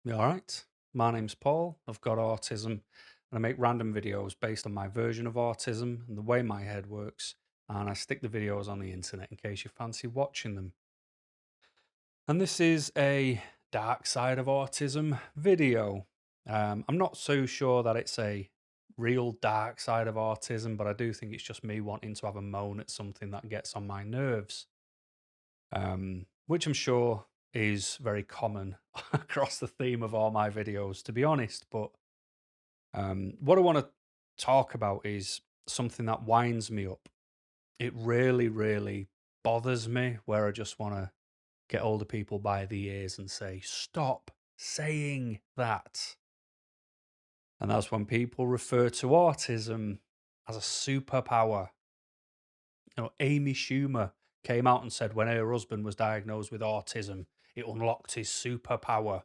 You all right? My name's Paul. I've got autism and I make random videos based on my version of autism and the way my head works. And I stick the videos on the internet in case you fancy watching them. And this is a Dark Side of Autism video. I'm not so sure that it's a real dark side of autism, but I do think it's just me wanting to have a moan at something that gets on my nerves, which I'm sure is very common across the theme of all my videos, to be honest. But what I want to talk about is something that winds me up. It really, really bothers me where I just want to get older people by the ears and say, stop saying that. And that's when people refer to autism as a superpower. Amy Schumer came out and said when her husband was diagnosed with autism, it unlocked his superpower.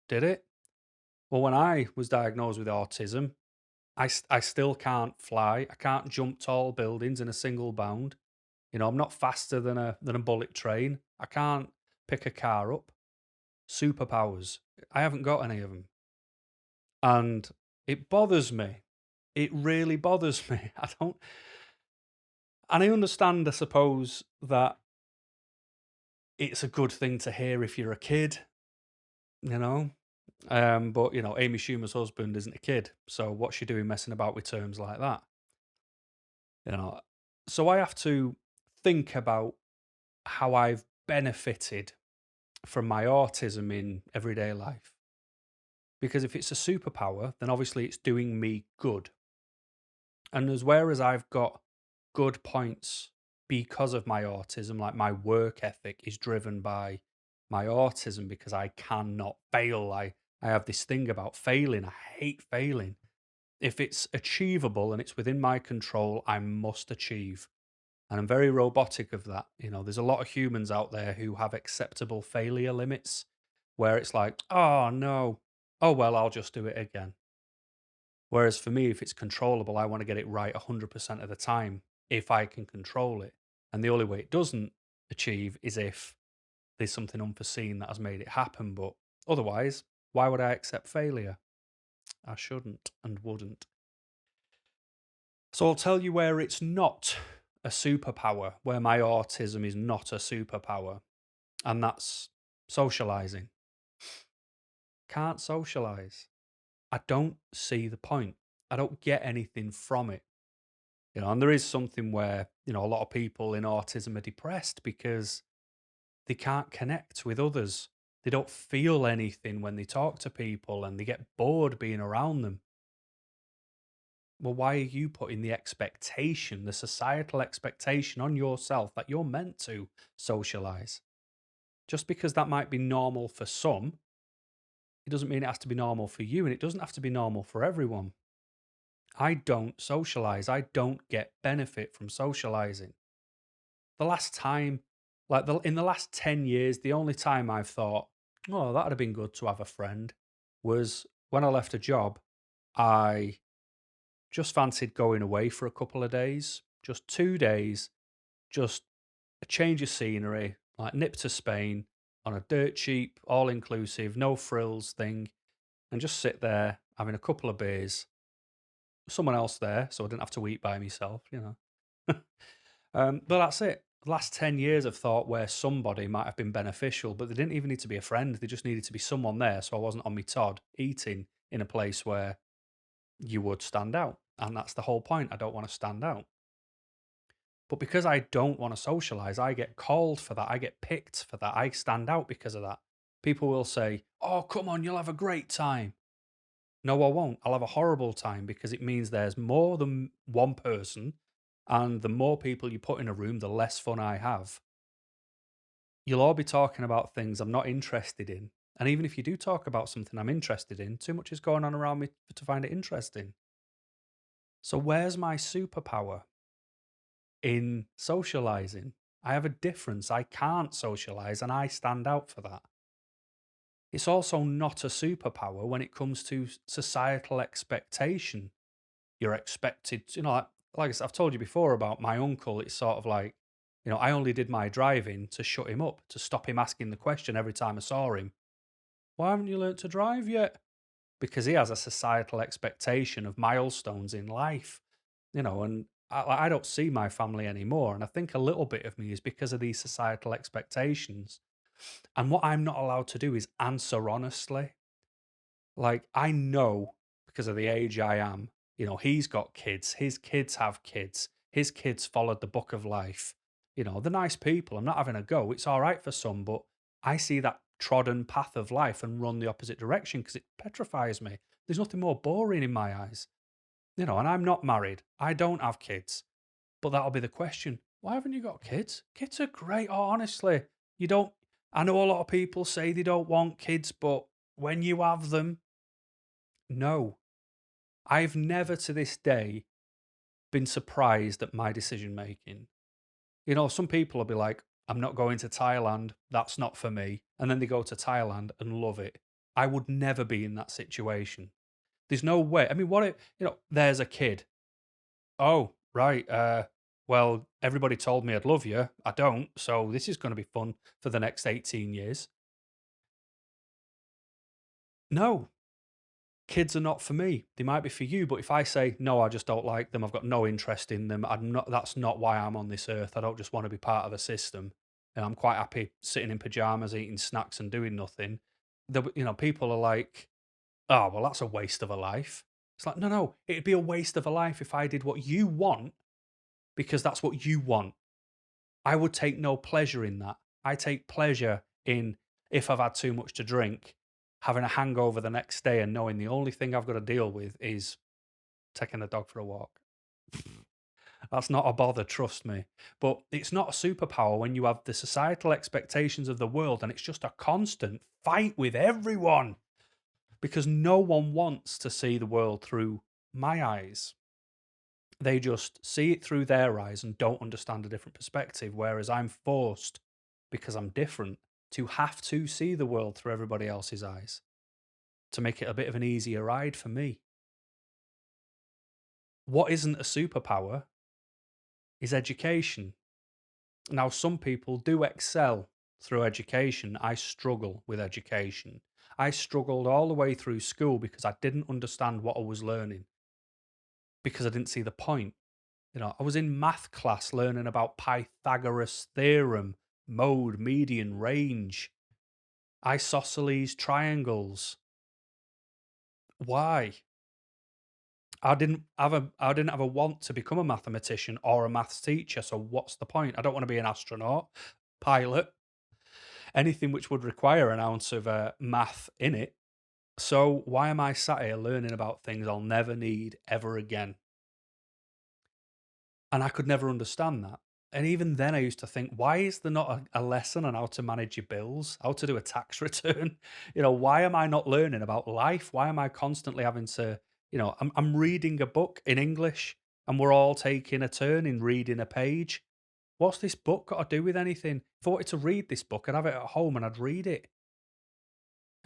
Did it? Well, when I was diagnosed with autism, I still can't fly. I can't jump tall buildings in a single bound. I'm not faster than a bullet train. I can't pick a car up. Superpowers. I haven't got any of them. And it bothers me. It really bothers me. I don't and I understand, I suppose, that it's a good thing to hear if you're a kid, you know? But Amy Schumer's husband isn't a kid, so what's she doing messing about with terms like that? You know, so I have to think about how I've benefited from my autism in everyday life. Because if it's a superpower, then obviously it's doing me good. And as whereas I've got good points because of my autism, like my work ethic is driven by my autism because I cannot fail. I have this thing about failing. I hate failing. If it's achievable and it's within my control, I must achieve. And I'm very robotic of that. There's a lot of humans out there who have acceptable failure limits where it's like, oh no, oh well, I'll just do it again. Whereas for me, if it's controllable, I want to get it right 100% of the time if I can control it. And the only way it doesn't achieve is if there's something unforeseen that has made it happen. But otherwise, why would I accept failure? I shouldn't and wouldn't. So I'll tell you where it's not a superpower, where my autism is not a superpower, and that's socializing. Can't socialize. I don't see the point. I don't get anything from it. And there is something where, a lot of people in autism are depressed because they can't connect with others. They don't feel anything when they talk to people and they get bored being around them. Well, why are you putting the expectation, the societal expectation on yourself that you're meant to socialize? Just because that might be normal for some, it doesn't mean it has to be normal for you, and it doesn't have to be normal for everyone. I don't socialize. I don't get benefit from socializing. The last time, in the last 10 years, the only time I've thought, oh, that'd have been good to have a friend was when I left a job. I just fancied going away for a couple of days, just 2 days, just a change of scenery, like nip to Spain on a dirt cheap, all inclusive, no frills thing, and just sit there having a couple of beers. Someone else there, so I didn't have to eat by myself. But that's it. The last 10 years I've thought where somebody might have been beneficial, but they didn't even need to be a friend. They just needed to be someone there. So I wasn't on my Todd eating in a place where you would stand out. And that's the whole point. I don't want to stand out. But because I don't want to socialize, I get called for that. I get picked for that. I stand out because of that. People will say, oh, come on, you'll have a great time. No, I won't. I'll have a horrible time because it means there's more than one person. And the more people you put in a room, the less fun I have. You'll all be talking about things I'm not interested in. And even if you do talk about something I'm interested in, too much is going on around me to find it interesting. So, where's my superpower in socializing? I have a difference. I can't socialize and I stand out for that. It's also not a superpower when it comes to societal expectation. You're expected, like I said, I've told you before about my uncle. It's sort of like, I only did my driving to shut him up, to stop him asking the question every time I saw him. Why haven't you learnt to drive yet? Because he has a societal expectation of milestones in life, and I don't see my family anymore. And I think a little bit of me is because of these societal expectations. And what I'm not allowed to do is answer honestly. Like, I know because of the age I am, he's got kids, his kids have kids, his kids followed the book of life. They're nice people. I'm not having a go. It's all right for some, but I see that trodden path of life and run the opposite direction because it petrifies me. There's nothing more boring in my eyes, and I'm not married. I don't have kids. But that'll be the question. Why haven't you got kids? Kids are great. Oh, honestly, you don't. I know a lot of people say they don't want kids, but when you have them, no. I've never to this day been surprised at my decision making. Some people will be like, I'm not going to Thailand. That's not for me. And then they go to Thailand and love it. I would never be in that situation. There's no way. I mean, what if, there's a kid. Oh, right. Well, everybody told me I'd love you. I don't. So this is going to be fun for the next 18 years. No, kids are not for me. They might be for you, but if I say no, I just don't like them. I've got no interest in them. I'm not. That's not why I'm on this earth. I don't just want to be part of a system. And I'm quite happy sitting in pajamas, eating snacks, and doing nothing. People are like, "Oh, well, that's a waste of a life." It's like, no, no. It'd be a waste of a life if I did what you want because that's what you want. I would take no pleasure in that. I take pleasure in, if I've had too much to drink, having a hangover the next day and knowing the only thing I've got to deal with is taking the dog for a walk. That's not a bother, trust me. But it's not a superpower when you have the societal expectations of the world and it's just a constant fight with everyone because no one wants to see the world through my eyes. They just see it through their eyes and don't understand a different perspective. Whereas I'm forced, because I'm different, to have to see the world through everybody else's eyes to make it a bit of an easier ride for me. What isn't a superpower is education. Now, some people do excel through education. I struggle with education. I struggled all the way through school because I didn't understand what I was learning, because I didn't see the point. I was in math class learning about Pythagoras' theorem, mode, median, range, isosceles triangles. Why? I didn't have a want to become a mathematician or a maths teacher, so what's the point? I don't want to be an astronaut, pilot, anything which would require an ounce of math in it. So why am I sat here learning about things I'll never need ever again? And I could never understand that. And even then, I used to think, why is there not a lesson on how to manage your bills, how to do a tax return? Why am I not learning about life? Why am I constantly having to, I'm reading a book in English and we're all taking a turn in reading a page. What's this book got to do with anything? If I wanted to read this book, I'd have it at home and I'd read it.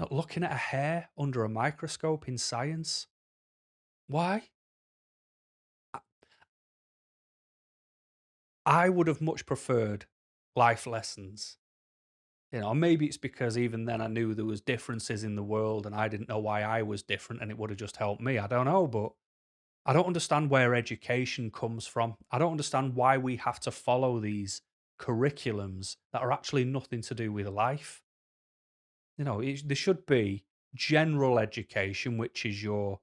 Looking at a hair under a microscope in science. Why? I would have much preferred life lessons. Maybe it's because even then I knew there was differences in the world and I didn't know why I was different and it would have just helped me. I don't know, but I don't understand where education comes from. I don't understand why we have to follow these curriculums that are actually nothing to do with life. There should be general education, which is your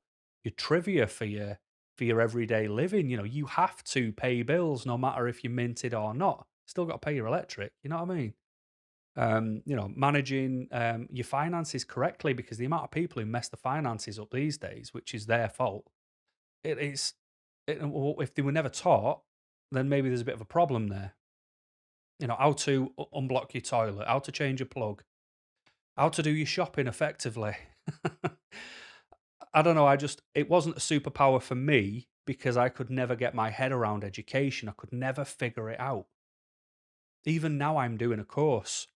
trivia for your everyday living. You have to pay bills no matter if you're minted or not. Still got to pay your electric. You know what I mean? Managing your finances correctly, because the amount of people who mess the finances up these days, which is their fault, it is. Well, if they were never taught, then maybe there's a bit of a problem there. How to unblock your toilet, how to change a plug, how to do your shopping effectively. I don't know. It wasn't a superpower for me because I could never get my head around education. I could never figure it out. Even now, I'm doing a course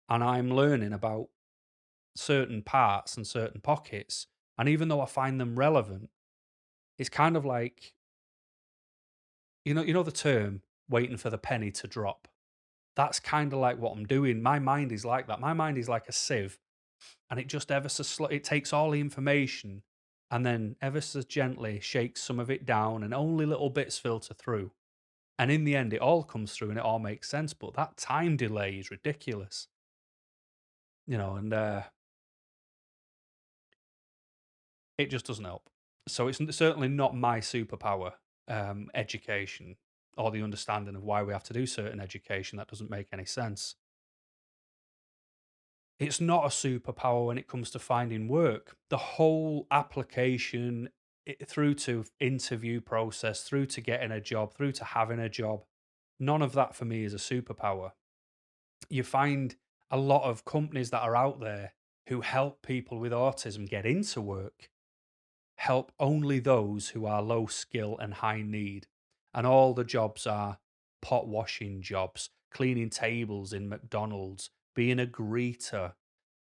and I'm learning about certain parts and certain pockets. And even though I find them relevant, it's kind of like, the term waiting for the penny to drop. That's kind of like what I'm doing. My mind is like that. My mind is like a sieve. and it just ever so it takes all the information and then ever so gently shakes some of it down and only little bits filter through. And in the end, it all comes through and it all makes sense. But that time delay is ridiculous, and it just doesn't help. So it's certainly not my superpower, education, or the understanding of why we have to do certain education. That doesn't make any sense. It's not a superpower when it comes to finding work. The whole application, through to interview process, through to getting a job, through to having a job, none of that for me is a superpower. You find a lot of companies that are out there who help people with autism get into work help only those who are low skill and high need. And all the jobs are pot washing jobs, cleaning tables in McDonald's, being a greeter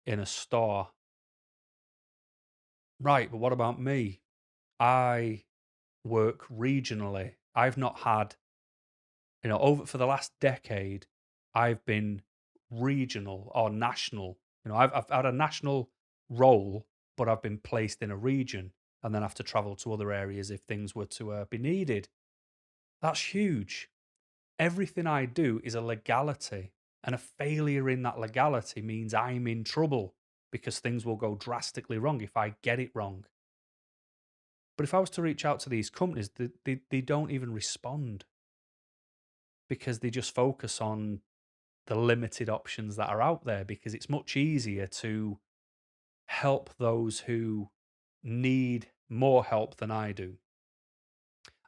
in a store. Right, but what about me? I work regionally. I've not had, over for the last decade, I've been regional or national. I've had a national role, but I've been placed in a region and then have to travel to other areas if things were to be needed. That's huge. Everything I do is a legality, and a failure in that legality means I'm in trouble because things will go drastically wrong if I get it wrong. But if I was to reach out to these companies, they don't even respond because they just focus on the limited options that are out there because it's much easier to help those who need more help than I do.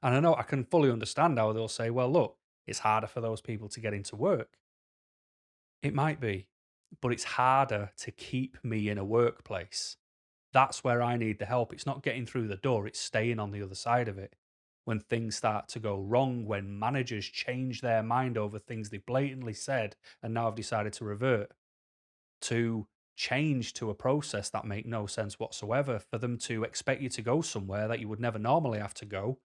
And I know I can fully understand how they'll say, well, look, it's harder for those people to get into work. It might be, but it's harder to keep me in a workplace. That's where I need the help. It's not getting through the door, it's staying on the other side of it. When things start to go wrong, when managers change their mind over things they blatantly said and now have decided to revert, to change to a process that make no sense whatsoever, for them to expect you to go somewhere that you would never normally have to go,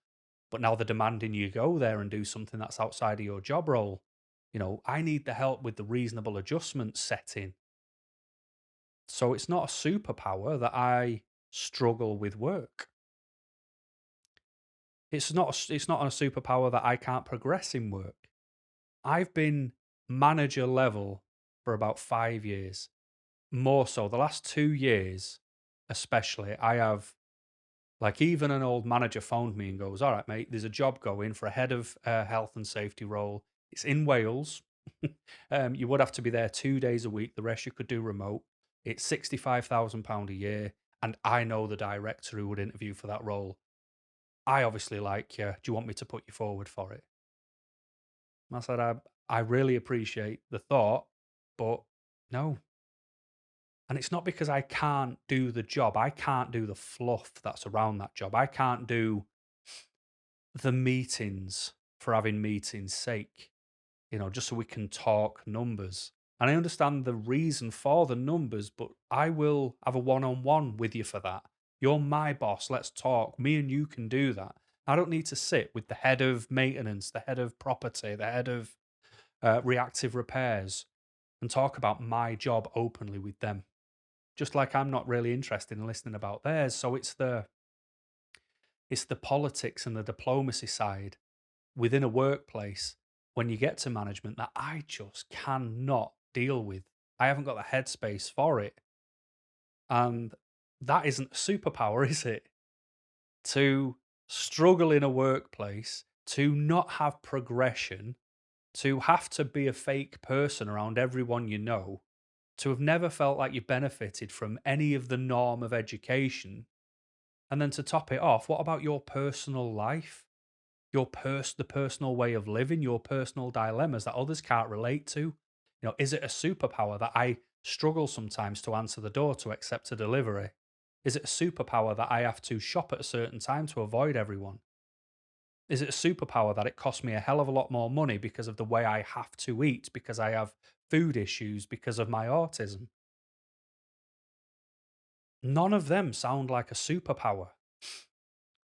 but now they're demanding you go there and do something that's outside of your job role. I need the help with the reasonable adjustment setting. So it's not a superpower that I struggle with work. It's not a superpower that I can't progress in work. I've been manager level for about 5 years. More so the last 2 years especially, I have, like, even an old manager phoned me and goes, "All right, mate, there's a job going for a head of health and safety role. It's in Wales. You would have to be there 2 days a week. The rest you could do remote. It's £65,000 a year, and I know the director who would interview for that role. I obviously like you. Do you want me to put you forward for it?" And I said, I really appreciate the thought, but no. And it's not because I can't do the job. I can't do the fluff that's around that job. I can't do the meetings for having meetings' sake, just so we can talk numbers. And I understand the reason for the numbers, but I will have a one on one with you for that. You're my boss. Let's talk. Me and you can do that. I don't need to sit with the head of maintenance, the head of property, the head of reactive repairs and talk about my job openly with them. Just like I'm not really interested in listening about theirs. So it's the politics and the diplomacy side within a workplace when you get to management that I just cannot deal with. I haven't got the headspace for it. And that isn't a superpower, is it? To struggle in a workplace, to not have progression, to have to be a fake person around everyone you know, to have never felt like you benefited from any of the norm of education. And then to top it off, what about your personal life? The personal way of living, your personal dilemmas that others can't relate to. Is it a superpower that I struggle sometimes to answer the door to accept a delivery? Is it a superpower that I have to shop at a certain time to avoid everyone? Is it a superpower that it costs me a hell of a lot more money because of the way I have to eat, because I have food issues, because of my autism? None of them sound like a superpower.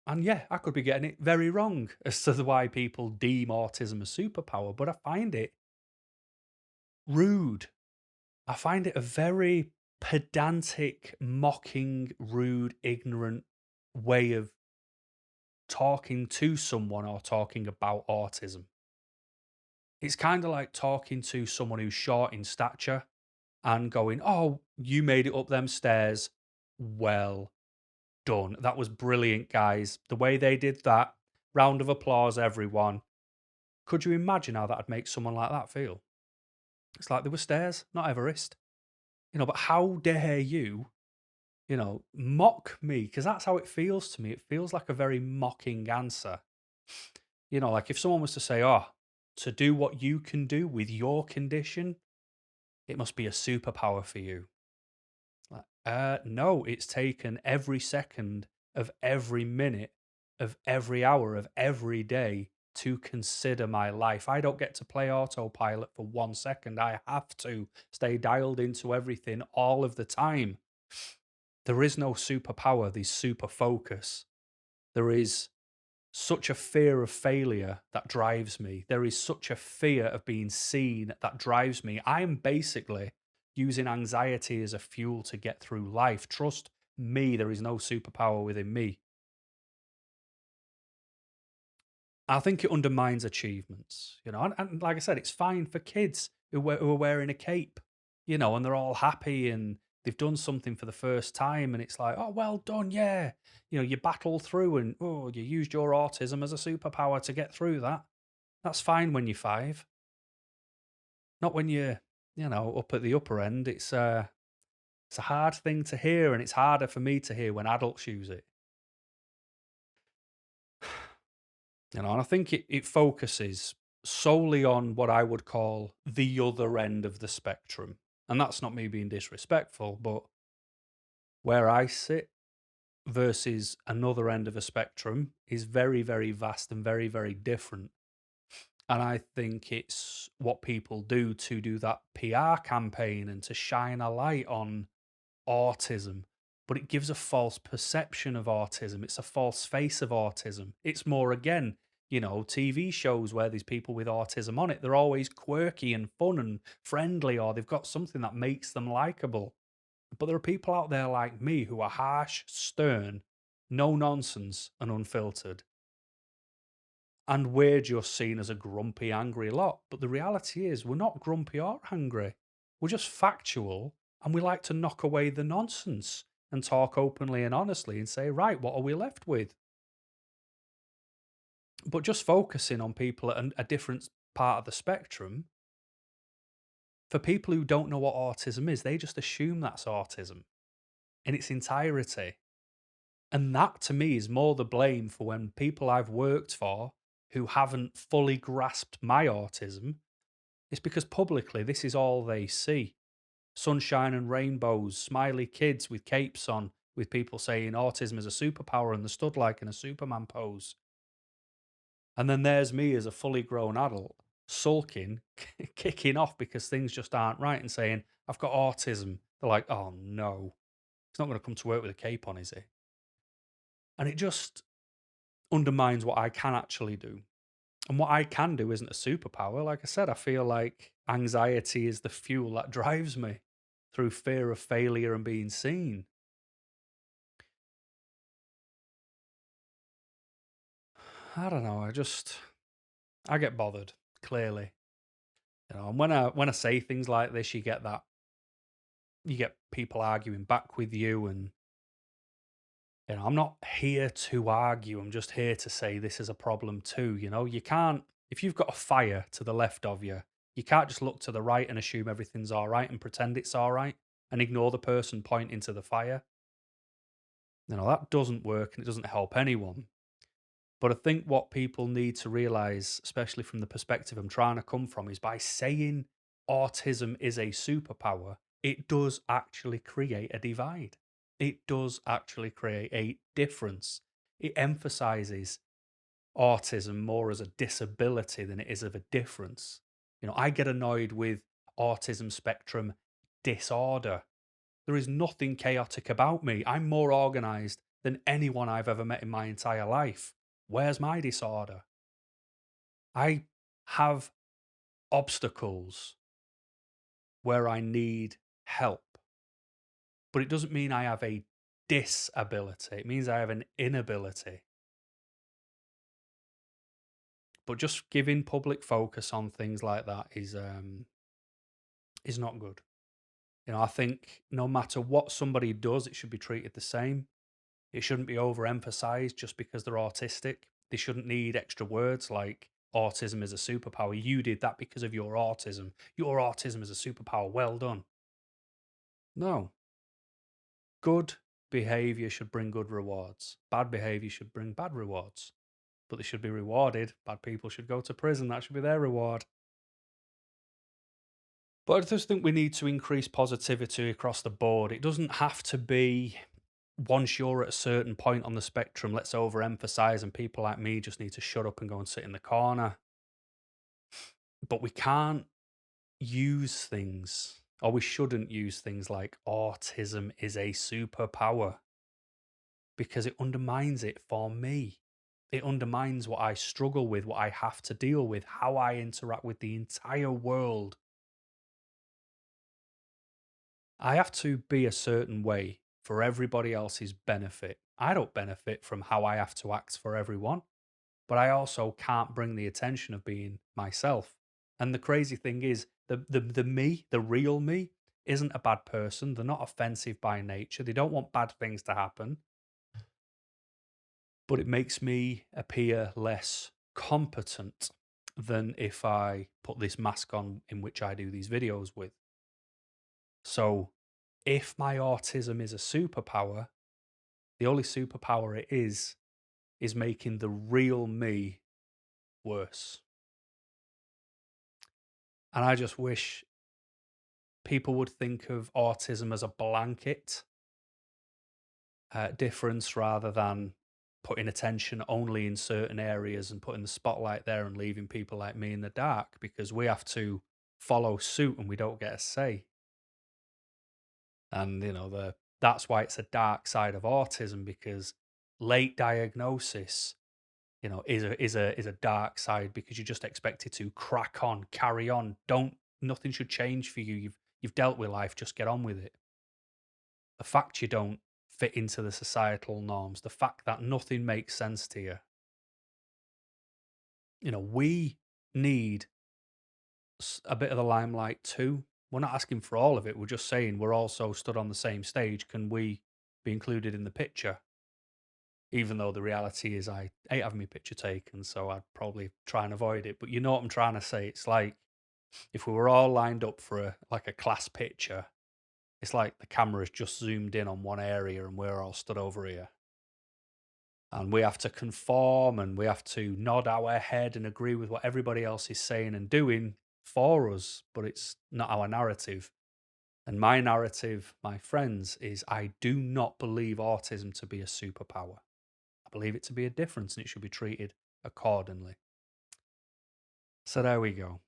And yeah, I could be getting it very wrong as to why people deem autism a superpower, but I find it rude. I find it a very pedantic, mocking, rude, ignorant way of talking to someone or talking about autism. It's kind of like talking to someone who's short in stature and going, "Oh, you made it up them stairs. Well done. That was brilliant, guys. The way they did that. Round of applause, everyone." Could you imagine how that'd make someone like that feel? It's like they were stairs, not Everest. But how dare you, mock me? Because that's how it feels to me. It feels like a very mocking answer. Like if someone was to say, "Oh, to do what you can do with your condition, it must be a superpower for you." Like, no, it's taken every second of every minute of every hour of every day to consider my life. I don't get to play autopilot for 1 second. I have to stay dialed into everything all of the time. There is no superpower, there's super focus. There is such a fear of failure that drives me. There is such a fear of being seen that drives me. I am basically using anxiety as a fuel to get through life. Trust me, there is no superpower within me. I think it undermines achievements, and like I said, it's fine for kids who are wearing a cape, and they're all happy and they've done something for the first time, and it's like, oh, well done, yeah. You battle through and oh, you used your autism as a superpower to get through that. That's fine when you're 5, not when you're, up at the upper end. It's a hard thing to hear, and it's harder for me to hear when adults use it. And I think it focuses solely on what I would call the other end of the spectrum. And that's not me being disrespectful, but where I sit versus another end of a spectrum is very, very vast and very, very different. And I think it's what people do that PR campaign and to shine a light on autism, but it gives a false perception of autism. It's a false face of autism. It's more, again, TV shows where there's people with autism on it. They're always quirky and fun and friendly, or they've got something that makes them likable. But there are people out there like me who are harsh, stern, no nonsense, and unfiltered. And we're just seen as a grumpy, angry lot. But the reality is, we're not grumpy or angry. We're just factual, and we like to knock away the nonsense and talk openly and honestly and say, right, what are we left with? But just focusing on people at a different part of the spectrum, for people who don't know what autism is, they just assume that's autism in its entirety. And that to me is more the blame for when people I've worked for who haven't fully grasped my autism. It's because publicly this is all they see. Sunshine and rainbows, smiley kids with capes on, with people saying autism is a superpower and they're stood like in a Superman pose. And then there's me as a fully grown adult, sulking, kicking off because things just aren't right and saying, I've got autism. They're like, oh no, he's not going to come to work with a cape on, is he? And it just undermines what I can actually do. And what I can do isn't a superpower. Like I said, I feel like anxiety is the fuel that drives me through fear of failure and being seen. I don't know. I get bothered, clearly. And when I say things like this, you get people arguing back with you, and I'm not here to argue. I'm just here to say this is a problem too. You can't, if you've got a fire to the left of you, you can't just look to the right and assume everything's all right and pretend it's all right and ignore the person pointing to the fire. That doesn't work and it doesn't help anyone. But I think what people need to realize, especially from the perspective I'm trying to come from, is by saying autism is a superpower, it does actually create a divide. It does actually create a difference. It emphasizes autism more as a disability than it is of a difference. I get annoyed with autism spectrum disorder. There is nothing chaotic about me. I'm more organized than anyone I've ever met in my entire life. Where's my disorder? I have obstacles where I need help. but it doesn't mean I have a disability. It means I have an inability. But just giving public focus on things like that is not good. You know, I think no matter what somebody does, it should be treated the same. It shouldn't be overemphasized just because they're autistic. They shouldn't need extra words like autism is a superpower. You did that because of your autism. Your autism is a superpower. Well done. No. Good behavior should bring good rewards. Bad behavior should bring bad rewards. But they should be rewarded. Bad people should go to prison. That should be their reward. But I just think we need to increase positivity across the board. It doesn't have to be once you're at a certain point on the spectrum, let's overemphasize, and people like me just need to shut up and go and sit in the corner. But we can't use things, or we shouldn't use things like autism is a superpower, because it undermines it for me. It undermines what I struggle with, what I have to deal with, how I interact with the entire world. I have to be a certain way for everybody else's benefit. I don't benefit from how I have to act for everyone, but I also can't bring the attention of being myself. And the crazy thing is, the me, the real me, isn't a bad person. They're not offensive by nature. They don't want bad things to happen. But it makes me appear less competent than if I put this mask on in which I do these videos with. So if my autism is a superpower, the only superpower it is making the real me worse. And I just wish people would think of autism as a blanket difference rather than putting attention only in certain areas and putting the spotlight there and leaving people like me in the dark, because we have to follow suit and we don't get a say. And that's why it's a dark side of autism, because late diagnosis, is a dark side, because you're just expected to crack on, carry on. Nothing should change for you. You've dealt with life, just get on with it. The fact you don't fit into the societal norms, the fact that nothing makes sense to you. We need a bit of the limelight too. We're not asking for all of it. We're just saying we're also stood on the same stage. Can we be included in the picture? Even though the reality is I hate having my picture taken, so I'd probably try and avoid it. But you know what I'm trying to say? It's like if we were all lined up for a class picture, it's like the camera's just zoomed in on one area and we're all stood over here. And we have to conform and we have to nod our head and agree with what everybody else is saying and doing for us, but it's not our narrative. And my narrative, my friends, is I do not believe autism to be a superpower. I believe it to be a difference, and it should be treated accordingly. So there we go.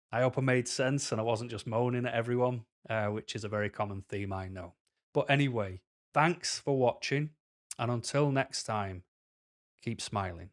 I hope I made sense and I wasn't just moaning at everyone, which is a very common theme, I know. But anyway, thanks for watching, and until next time, keep smiling.